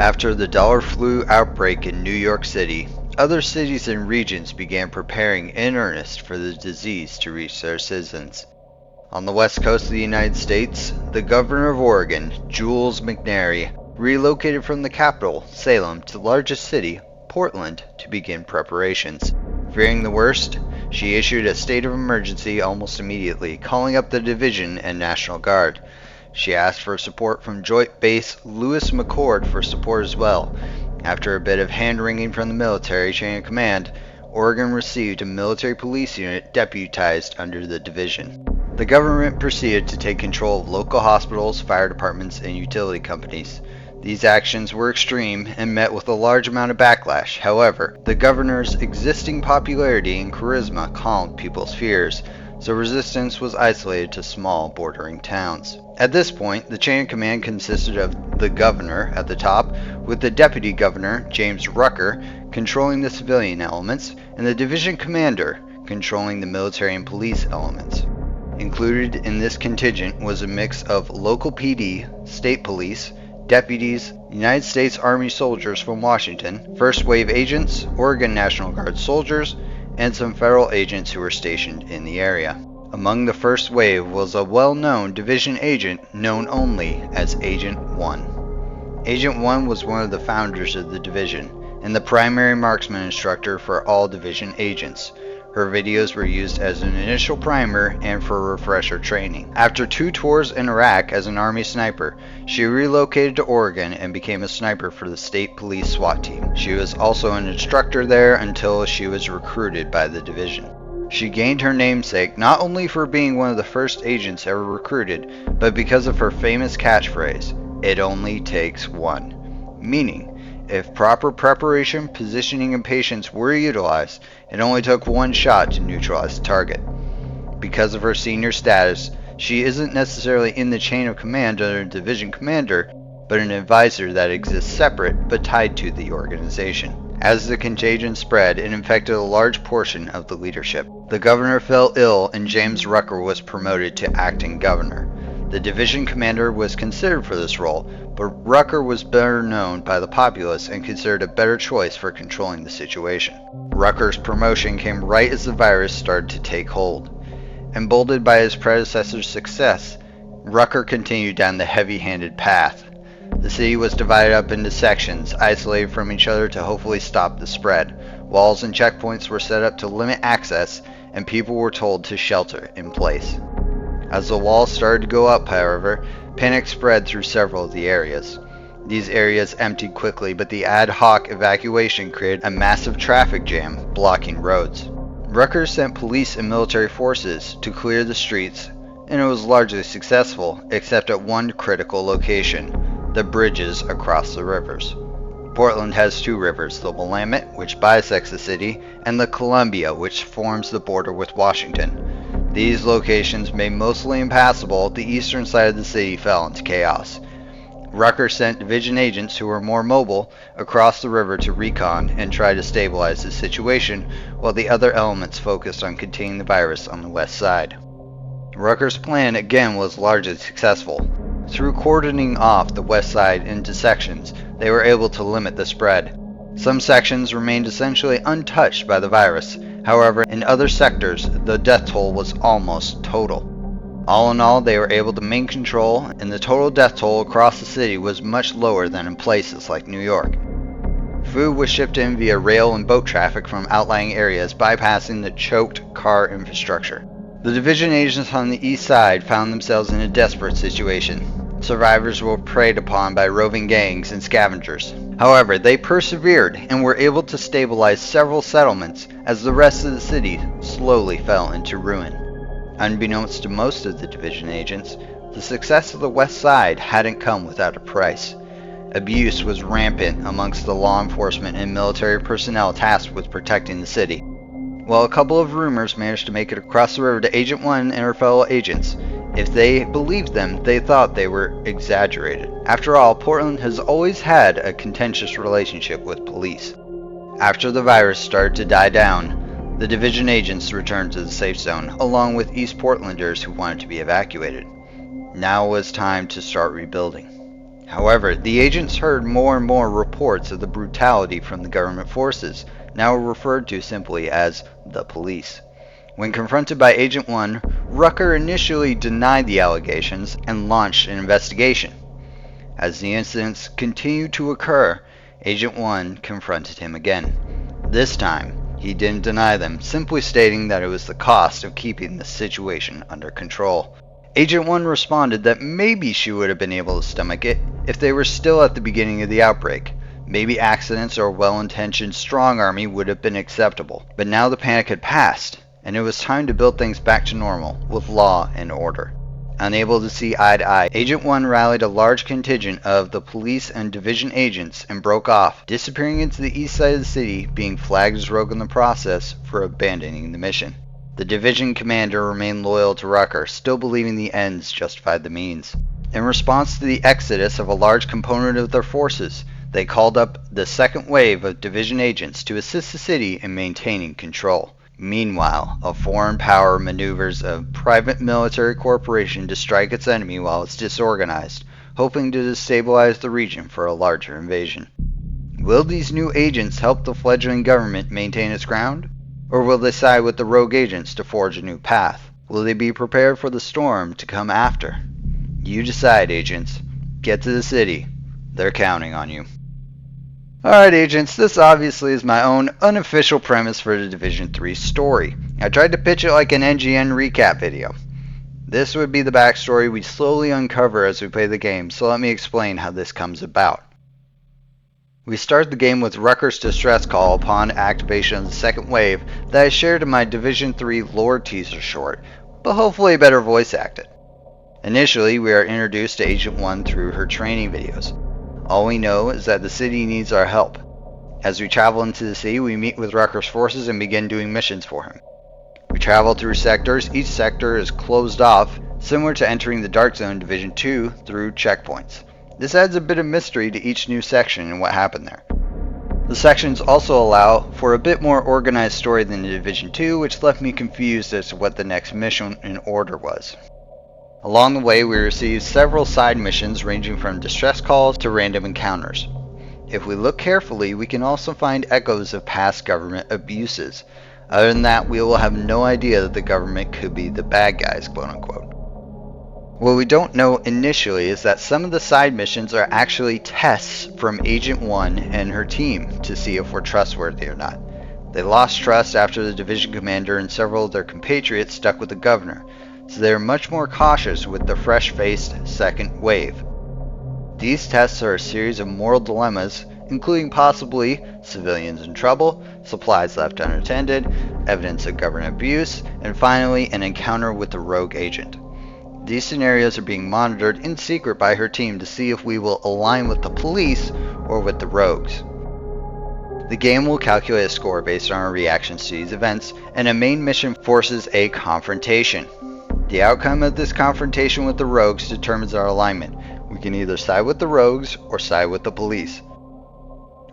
After the dollar flu outbreak in New York City, other cities and regions began preparing in earnest for the disease to reach their citizens. On the west coast of the United States, the governor of Oregon, Jules McNary, relocated from the capital, Salem, to the largest city, Portland, to begin preparations. Fearing the worst, she issued a state of emergency almost immediately, calling up the Division and National Guard. She asked for support from Joint Base Lewis McChord for support as well. After a bit of hand-wringing from the military chain of command, Oregon received a military police unit deputized under the division. The government proceeded to take control of local hospitals, fire departments, and utility companies. These actions were extreme and met with a large amount of backlash. However, the governor's existing popularity and charisma calmed people's fears, so resistance was isolated to small bordering towns. At this point, the chain of command consisted of the governor at the top, with the deputy governor, James Rucker, controlling the civilian elements, and the division commander controlling the military and police elements. Included in this contingent was a mix of local PD, state police, deputies, United States Army soldiers from Washington, First Wave agents, Oregon National Guard soldiers, and some federal agents who were stationed in the area. Among the First Wave was a well-known division agent known only as Agent 1. Agent 1 was one of the founders of the division, and the primary marksman instructor for all division agents. Her videos were used as an initial primer and for refresher training. After 2 tours in Iraq as an Army sniper, she relocated to Oregon and became a sniper for the state police SWAT team. She was also an instructor there until she was recruited by the division. She gained her namesake not only for being one of the first agents ever recruited, but because of her famous catchphrase, "It only takes one," meaning, if proper preparation, positioning, and patience were utilized, it only took one shot to neutralize the target. Because of her senior status, she isn't necessarily in the chain of command under a division commander, but an advisor that exists separate but tied to the organization. As the contagion spread, it infected a large portion of the leadership. The governor fell ill and James Rucker was promoted to acting governor. The division commander was considered for this role, but Rucker was better known by the populace and considered a better choice for controlling the situation. Rucker's promotion came right as the virus started to take hold. Emboldened by his predecessor's success, Rucker continued down the heavy-handed path. The city was divided up into sections, isolated from each other to hopefully stop the spread. Walls and checkpoints were set up to limit access, and people were told to shelter in place. As the walls started to go up, however, panic spread through several of the areas. These areas emptied quickly, but the ad hoc evacuation created a massive traffic jam, blocking roads. Rucker sent police and military forces to clear the streets, and it was largely successful, except at one critical location, the bridges across the rivers. Portland has 2 rivers, the Willamette, which bisects the city, and the Columbia, which forms the border with Washington. These locations, made mostly impassable, the eastern side of the city fell into chaos. Rucker sent division agents who were more mobile across the river to recon and try to stabilize the situation, while the other elements focused on containing the virus on the west side. Rucker's plan again was largely successful. Through cordoning off the west side into sections, they were able to limit the spread. Some sections remained essentially untouched by the virus. However, in other sectors, the death toll was almost total. All in all, they were able to maintain control, and the total death toll across the city was much lower than in places like New York. Food was shipped in via rail and boat traffic from outlying areas, bypassing the choked car infrastructure. The division agents on the east side found themselves in a desperate situation. Survivors were preyed upon by roving gangs and scavengers. However, they persevered and were able to stabilize several settlements as the rest of the city slowly fell into ruin. Unbeknownst to most of the division agents, the success of the west side hadn't come without a price. Abuse was rampant amongst the law enforcement and military personnel tasked with protecting the city. While a couple of rumors managed to make it across the river to Agent 1 and her fellow agents, if they believed them, they thought they were exaggerated. After all, Portland has always had a contentious relationship with police. After the virus started to die down, the division agents returned to the safe zone, along with East Portlanders who wanted to be evacuated. Now was time to start rebuilding. However, the agents heard more and more reports of the brutality from the government forces, now referred to simply as the police. When confronted by Agent 1, Rucker initially denied the allegations and launched an investigation. As the incidents continued to occur, Agent 1 confronted him again. This time, he didn't deny them, simply stating that it was the cost of keeping the situation under control. Agent 1 responded that maybe she would have been able to stomach it if they were still at the beginning of the outbreak. Maybe accidents or a well-intentioned strong army would have been acceptable. But now the panic had passed, and it was time to build things back to normal, with law and order. Unable to see eye to eye, Agent 1 rallied a large contingent of the police and division agents and broke off, disappearing into the east side of the city, being flagged as rogue in the process for abandoning the mission. The division commander remained loyal to Rucker, still believing the ends justified the means. In response to the exodus of a large component of their forces, they called up the second wave of division agents to assist the city in maintaining control. Meanwhile, a foreign power maneuvers a private military corporation to strike its enemy while it's disorganized, hoping to destabilize the region for a larger invasion. Will these new agents help the fledgling government maintain its ground? Or will they side with the rogue agents to forge a new path? Will they be prepared for the storm to come after? You decide, agents. Get to the city. They're counting on you. Alright, agents, this obviously is my own unofficial premise for the Division 3 story. I tried to pitch it like an NGN recap video. This would be the backstory we slowly uncover as we play the game, so let me explain how this comes about. We start the game with Rucker's distress call upon activation of the second wave that I shared in my Division 3 lore teaser short, but hopefully better voice acted. Initially, we are introduced to Agent 1 through her training videos. All we know is that the city needs our help. As we travel into the city, we meet with Rucker's forces and begin doing missions for him. We travel through sectors. Each sector is closed off, similar to entering the Dark Zone Division 2 through checkpoints. This adds a bit of mystery to each new section and what happened there. The sections also allow for a bit more organized story than the Division 2, which left me confused as to what the next mission in order was. Along the way, we received several side missions ranging from distress calls to random encounters. If we look carefully, we can also find echoes of past government abuses. Other than that, we will have no idea that the government could be the bad guys, quote unquote. What we don't know initially is that some of the side missions are actually tests from Agent 1 and her team to see if we're trustworthy or not. They lost trust after the division commander and several of their compatriots stuck with the governor, so they are much more cautious with the fresh-faced second wave. These tests are a series of moral dilemmas, including possibly civilians in trouble, supplies left unattended, evidence of government abuse, and finally an encounter with the rogue agent. These scenarios are being monitored in secret by her team to see if we will align with the police or with the rogues. The game will calculate a score based on our reactions to these events, and a main mission forces a confrontation. The outcome of this confrontation with the rogues determines our alignment. We can either side with the rogues or side with the police.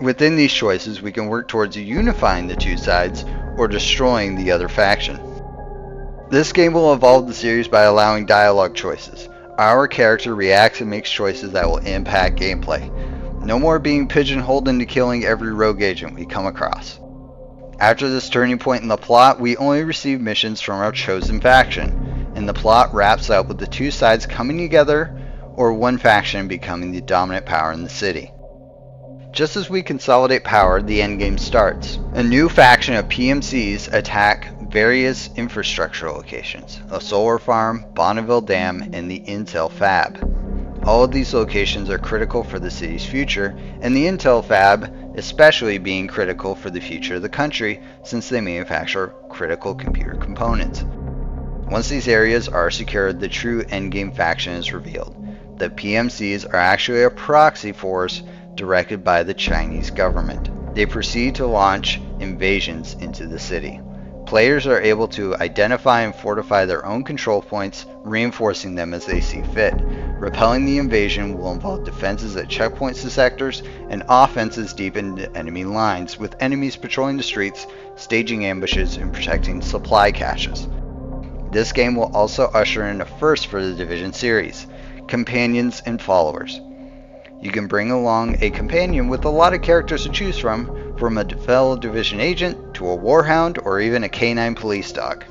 Within these choices, we can work towards unifying the two sides or destroying the other faction. This game will evolve the series by allowing dialogue choices. Our character reacts and makes choices that will impact gameplay. No more being pigeonholed into killing every rogue agent we come across. After this turning point in the plot, we only receive missions from our chosen faction, and the plot wraps up with the two sides coming together or one faction becoming the dominant power in the city. Just as we consolidate power, the endgame starts. A new faction of PMCs attack various infrastructure locations, a solar farm, Bonneville Dam, and the Intel Fab. All of these locations are critical for the city's future, and the Intel Fab especially being critical for the future of the country since they manufacture critical computer components. Once these areas are secured, the true endgame faction is revealed. The PMCs are actually a proxy force directed by the Chinese government. They proceed to launch invasions into the city. Players are able to identify and fortify their own control points, reinforcing them as they see fit. Repelling the invasion will involve defenses at checkpoints to sectors and offenses deep into enemy lines, with enemies patrolling the streets, staging ambushes, and protecting supply caches. This game will also usher in a first for the Division series: companions and followers. You can bring along a companion with a lot of characters to choose from a fellow Division agent to a warhound or even a canine police dog.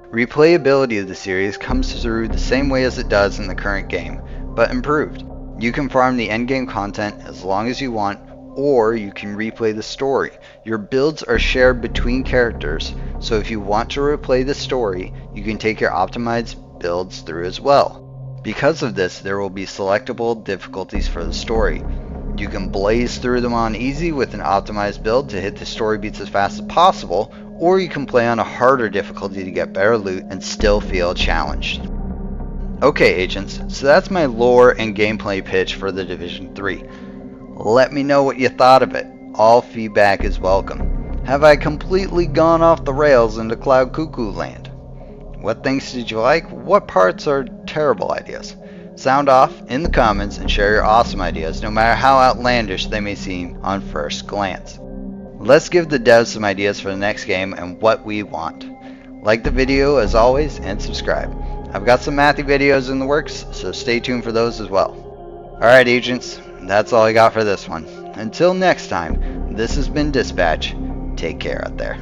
Replayability of the series comes through the same way as it does in the current game, but improved. You can farm the endgame content as long as you want, or you can replay the story. Your builds are shared between characters, so if you want to replay the story, you can take your optimized builds through as well. Because of this, there will be selectable difficulties for the story. You can blaze through them on easy with an optimized build to hit the story beats as fast as possible, or you can play on a harder difficulty to get better loot and still feel challenged. Okay agents, so that's my lore and gameplay pitch for the Division 3. Let me know what you thought of it. All feedback is welcome. Have I completely gone off the rails into Cloud Cuckoo land? What things did you like? What parts are terrible ideas? Sound off in the comments and share your awesome ideas, no matter how outlandish they may seem on first glance. Let's give the devs some ideas for the next game and what we want. Like the video as always and subscribe. I've got some mathy videos in the works, so stay tuned for those as well. Alright agents, that's all I got for this one. Until next time, this has been Dispatch. Take care out there.